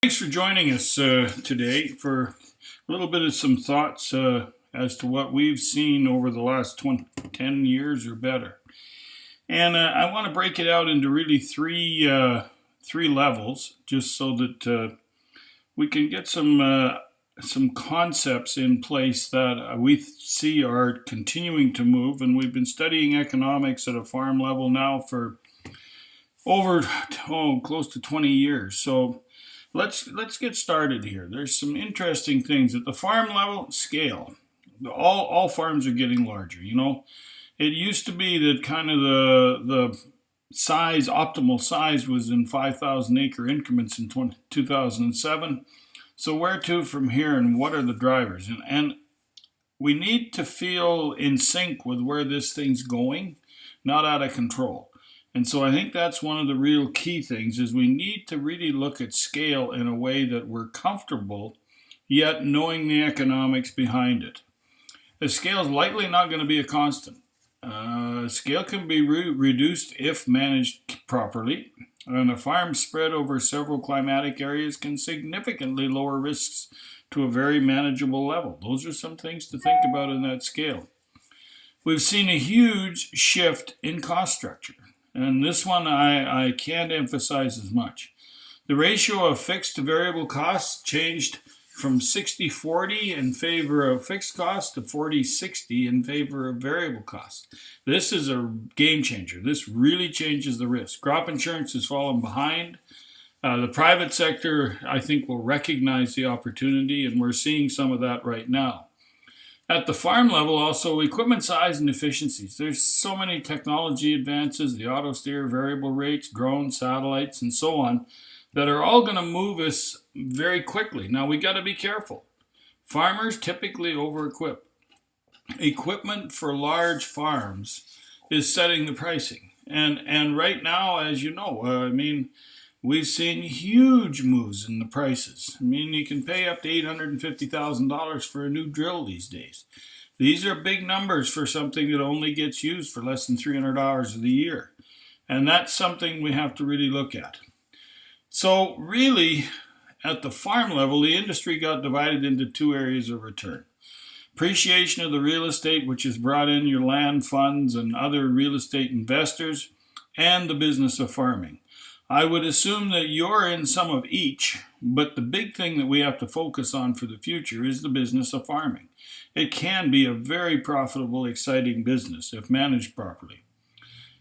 Thanks for joining us today for a little bit of some thoughts as to what we've seen over the last 10 years or better. And I want to break it out into really three levels, just so that we can get some concepts in place that we see are continuing to move. And we've been studying economics at a farm level now for over close to 20 years. So let's get started here. There's some interesting things at the farm level. Scale. All farms are getting larger. It used to be that kind of the size, optimal size, was in 5,000 acre increments in 2007. So where to from here, and what are the drivers? And we need to feel in sync with where this thing's going, not out of control. And so I think that's one of the real key things, is we need to really look at scale in a way that we're comfortable, yet knowing the economics behind it. The scale is likely not going to be a constant. Scale can be reduced if managed properly, and a farm spread over several climatic areas can significantly lower risks to a very manageable level. Those are some things to think about in that scale. We've seen a huge shift in cost structure. And this one I can't emphasize as much. The ratio of fixed to variable costs changed from 60-40 in favor of fixed costs to 40-60 in favor of variable costs. This is a game changer. This really changes the risk. Crop insurance has fallen behind. The private sector, I think, will recognize the opportunity, and we're seeing some of that right now. At the farm level, also, equipment size and efficiencies. There's so many technology advances, the auto steer, variable rates, drones, satellites, and so on, that are all going to move us very quickly. Now, we got to be careful. Farmers typically over-equip. Equipment for large farms is setting the pricing. And right now, as you know, we've seen huge moves in the prices. You can pay up to $850,000 for a new drill these days. These are big numbers for something that only gets used for less than 300 hours of the year. And that's something we have to really look at. So really, at the farm level, the industry got divided into two areas of return. Appreciation of the real estate, which has brought in your land funds and other real estate investors, and the business of farming. I would assume that you're in some of each, but the big thing that we have to focus on for the future is the business of farming. It can be a very profitable, exciting business if managed properly.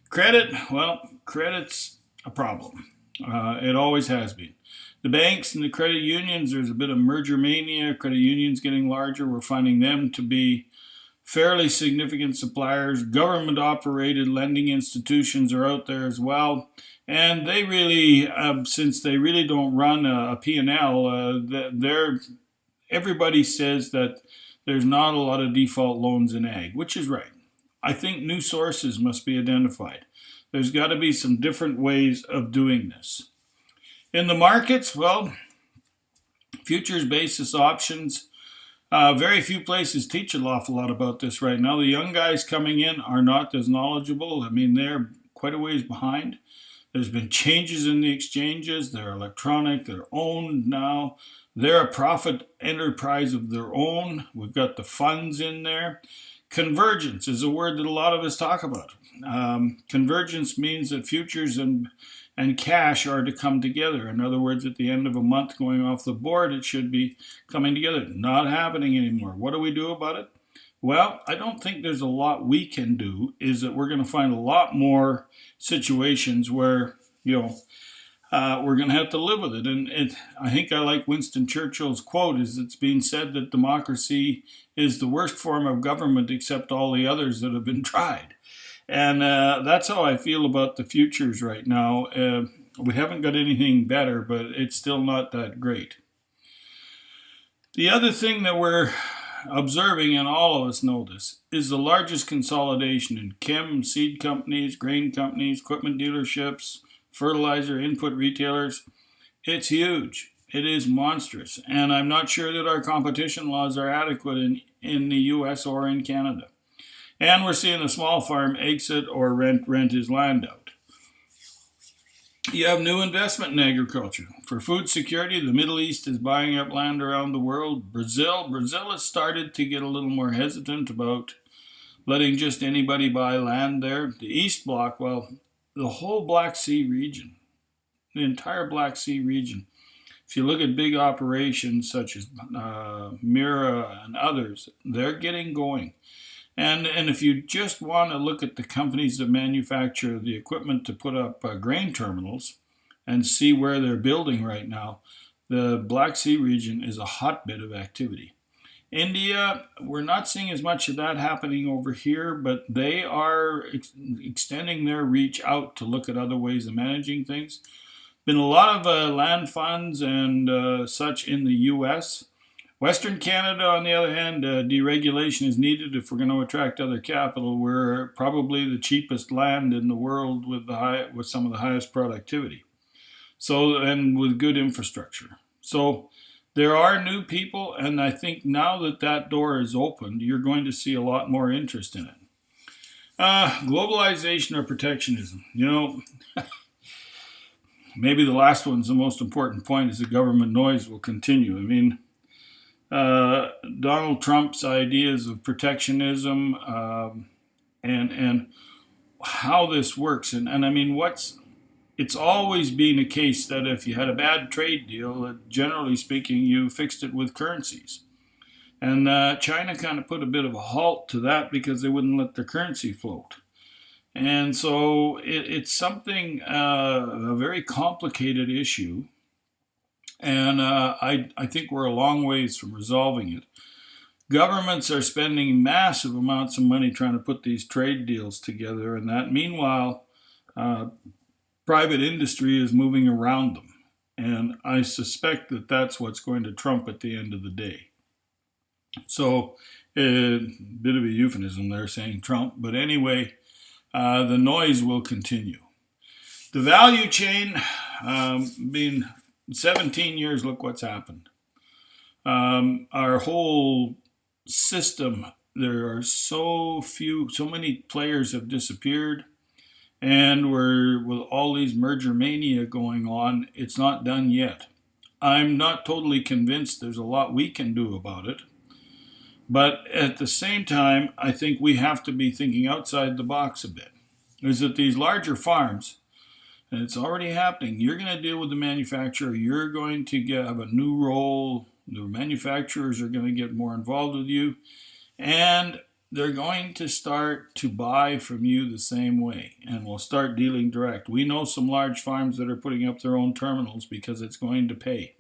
Credit's a problem. It always has been. The banks and the credit unions, there's a bit of merger mania. Credit unions getting larger. We're finding them to be fairly significant suppliers. Government-operated lending institutions are out there as well. And they really, since they really don't run a P&L, everybody says that there's not a lot of default loans in ag, which is right. I think new sources must be identified. There's got to be some different ways of doing this. In the markets, futures basis options, very few places teach an awful lot about this right now. The young guys coming in are not as knowledgeable. They're quite a ways behind. There's been changes in the exchanges. They're electronic. They're owned now. They're a profit enterprise of their own. We've got the funds in there. Convergence is a word that a lot of us talk about. Convergence means that futures and cash are to come together. In other words, at the end of a month going off the board, it should be coming together. Not happening anymore. What do we do about it? Well, I don't think there's a lot we can do. Is that we're going to find a lot more situations where, we're going to have to live with it. And I think I like Winston Churchill's quote, is it's being said that democracy is the worst form of government except all the others that have been tried. And that's how I feel about the futures right now. We haven't got anything better, but it's still not that great. The other thing that we're observing, and all of us know this, is the largest consolidation in chem, seed companies, grain companies, equipment dealerships, fertilizer input retailers. It's huge. It is monstrous. And I'm not sure that our competition laws are adequate in the US or in Canada. And we're seeing a small farm exit or rent his land out. You have new investment in agriculture. For food security, the Middle East is buying up land around the world. Brazil has started to get a little more hesitant about letting just anybody buy land there. The East Bloc, well, the whole Black Sea region, the entire Black Sea region. If you look at big operations such as Mira and others, they're getting going. And if you just want to look at the companies that manufacture the equipment to put up grain terminals and see where they're building right now, the Black Sea region is a hotbed of activity. India, we're not seeing as much of that happening over here, but they are extending their reach out to look at other ways of managing things. Been a lot of land funds and such in the U.S. Western Canada, on the other hand, deregulation is needed if we're going to attract other capital. We're probably the cheapest land in the world with some of the highest productivity. So, and with good infrastructure. So there are new people, and I think now that that door is opened, you're going to see a lot more interest in it. Globalization or protectionism. Maybe the last one's the most important point, is the government noise will continue. I mean, Donald Trump's ideas of protectionism and how this works, and I mean, it's always been a case that if you had a bad trade deal, generally speaking, you fixed it with currencies. And China kind of put a bit of a halt to that because they wouldn't let their currency float. And so it's something, a very complicated issue. And I think we're a long ways from resolving it. Governments are spending massive amounts of money trying to put these trade deals together, and that meanwhile, private industry is moving around them. And I suspect that that's what's going to trump at the end of the day. So, a bit of a euphemism there saying Trump, but anyway, the noise will continue. The value chain, being 17 years, look what's happened. Our whole system, there are so many players have disappeared, and we're with all these merger mania going on, it's not done yet. I'm not totally convinced there's a lot we can do about it. But at the same time, I think we have to be thinking outside the box a bit. Is that these larger farms, and it's already happening, you're going to deal with the manufacturer, you're going to have a new role, the manufacturers are going to get more involved with you, and they're going to start to buy from you the same way, and we'll start dealing direct. We know some large farms that are putting up their own terminals because it's going to pay.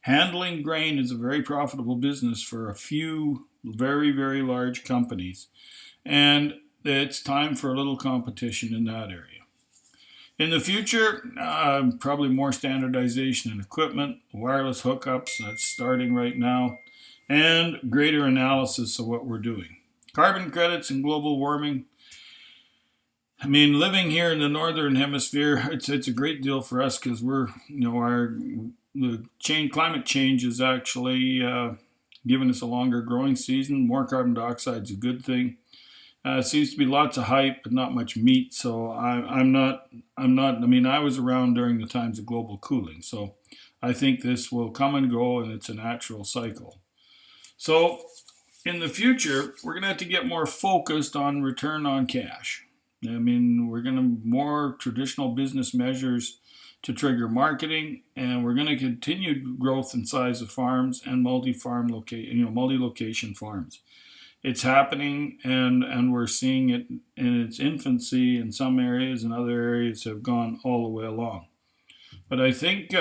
Handling grain is a very profitable business for a few very, very large companies, and it's time for a little competition in that area. In the future, probably more standardization in equipment, wireless hookups, that's starting right now, and greater analysis of what we're doing. Carbon credits and global warming. I mean, living here in the northern hemisphere, it's a great deal for us because we're, climate change is actually giving us a longer growing season. More carbon dioxide is a good thing. Seems to be lots of hype, but not much meat. So I'm not. I mean, I was around during the times of global cooling, so I think this will come and go, and it's a natural cycle. So in the future, we're going to have to get more focused on return on cash. I mean, we're going to more traditional business measures to trigger marketing, and we're going to continue growth in size of farms and multi-location farms. It's happening, and we're seeing it in its infancy in some areas, and other areas have gone all the way along. But I think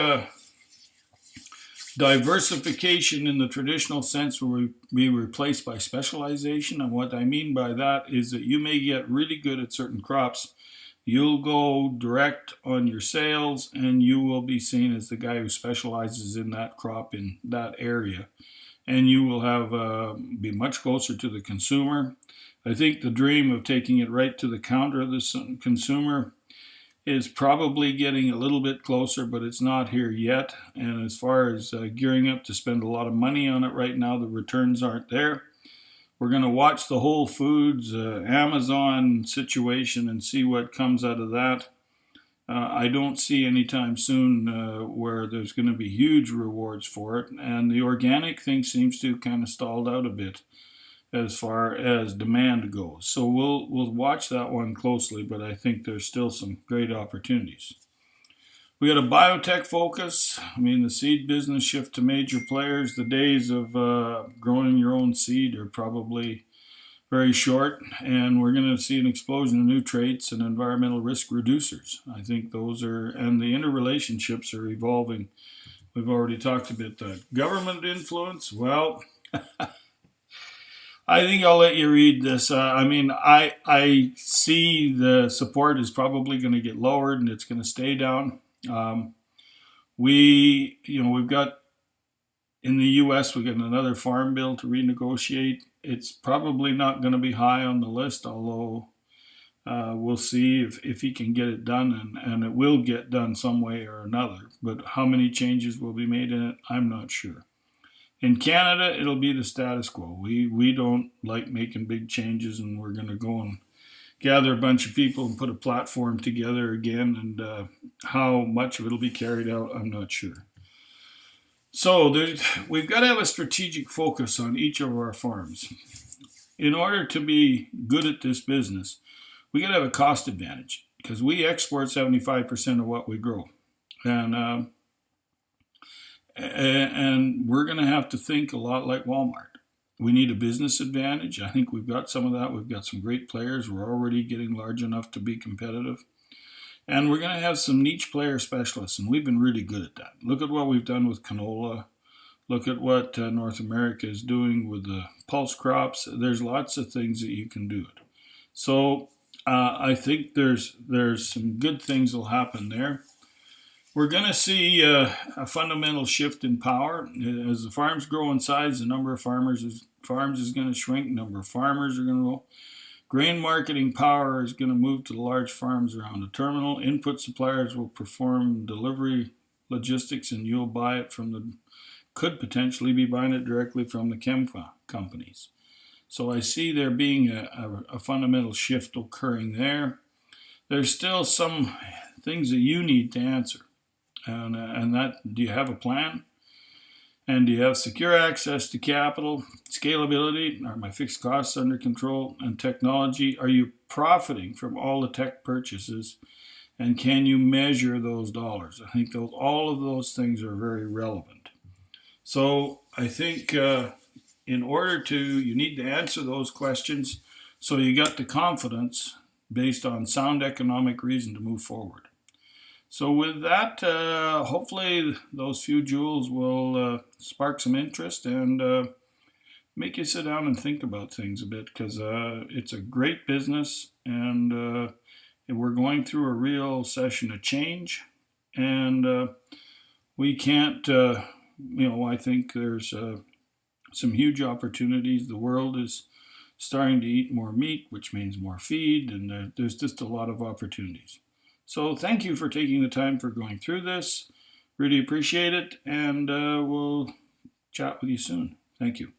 diversification in the traditional sense will be replaced by specialization. And what I mean by that is that you may get really good at certain crops. You'll go direct on your sales, and you will be seen as the guy who specializes in that crop in that area. And you will have be much closer to the consumer. I think the dream of taking it right to the counter of the consumer is probably getting a little bit closer, but it's not here yet. And as far as gearing up to spend a lot of money on it right now, the returns aren't there. We're going to watch the Whole Foods, Amazon situation and see what comes out of that. I don't see anytime soon where there's going to be huge rewards for it, and the organic thing seems to kind of stalled out a bit as far as demand goes. So we'll watch that one closely, but I think there's still some great opportunities. We got a biotech focus. I mean, the seed business shift to major players. The days of growing your own seed are probably very short, and we're going to see an explosion of new traits and environmental risk reducers. I think those are, and the interrelationships are evolving. We've already talked about that. Government influence, well, I think I'll let you read this. I mean, I see the support is probably going to get lowered and it's going to stay down. We've got in the U.S. we got another farm bill to renegotiate. It's probably not going to be high on the list, although we'll see if he can get it done, and it will get done some way or another. But how many changes will be made in it, I'm not sure. In Canada, it'll be the status quo. We don't like making big changes, and we're going to go and gather a bunch of people and put a platform together again, and how much of it will be carried out, I'm not sure. So we've got to have a strategic focus on each of our farms. In order to be good at this business, we got to have a cost advantage because we export 75% of what we grow. And we're going to have to think a lot like Walmart. We need a business advantage. I think we've got some of that. We've got some great players. We're already getting large enough to be competitive. And we're going to have some niche player specialists, and we've been really good at that. Look at what we've done with canola. Look at what North America is doing with the pulse crops. There's lots of things that you can do it. So I think there's some good things will happen there. We're going to see a fundamental shift in power. As the farms grow in size, the number of farms is going to shrink, number of farmers are going to grow. Grain marketing power is going to move to the large farms around the terminal. Input suppliers will perform delivery logistics, and you'll buy it could potentially be buying it directly from the chem companies. So I see there being a fundamental shift occurring there. There's still some things that you need to answer. And that, do you have a plan? And do you have secure access to capital, scalability? Are my fixed costs under control? And technology? Are you profiting from all the tech purchases? And can you measure those dollars? I think all of those things are very relevant. So I think you need to answer those questions so you got the confidence based on sound economic reason to move forward. So with that, hopefully those few jewels will spark some interest and make you sit down and think about things a bit, because it's a great business, and we're going through a real session of change, and we can't, I think there's some huge opportunities. The world is starting to eat more meat, which means more feed, and there's just a lot of opportunities. So thank you for taking the time for going through this. Really appreciate it, and we'll chat with you soon. Thank you.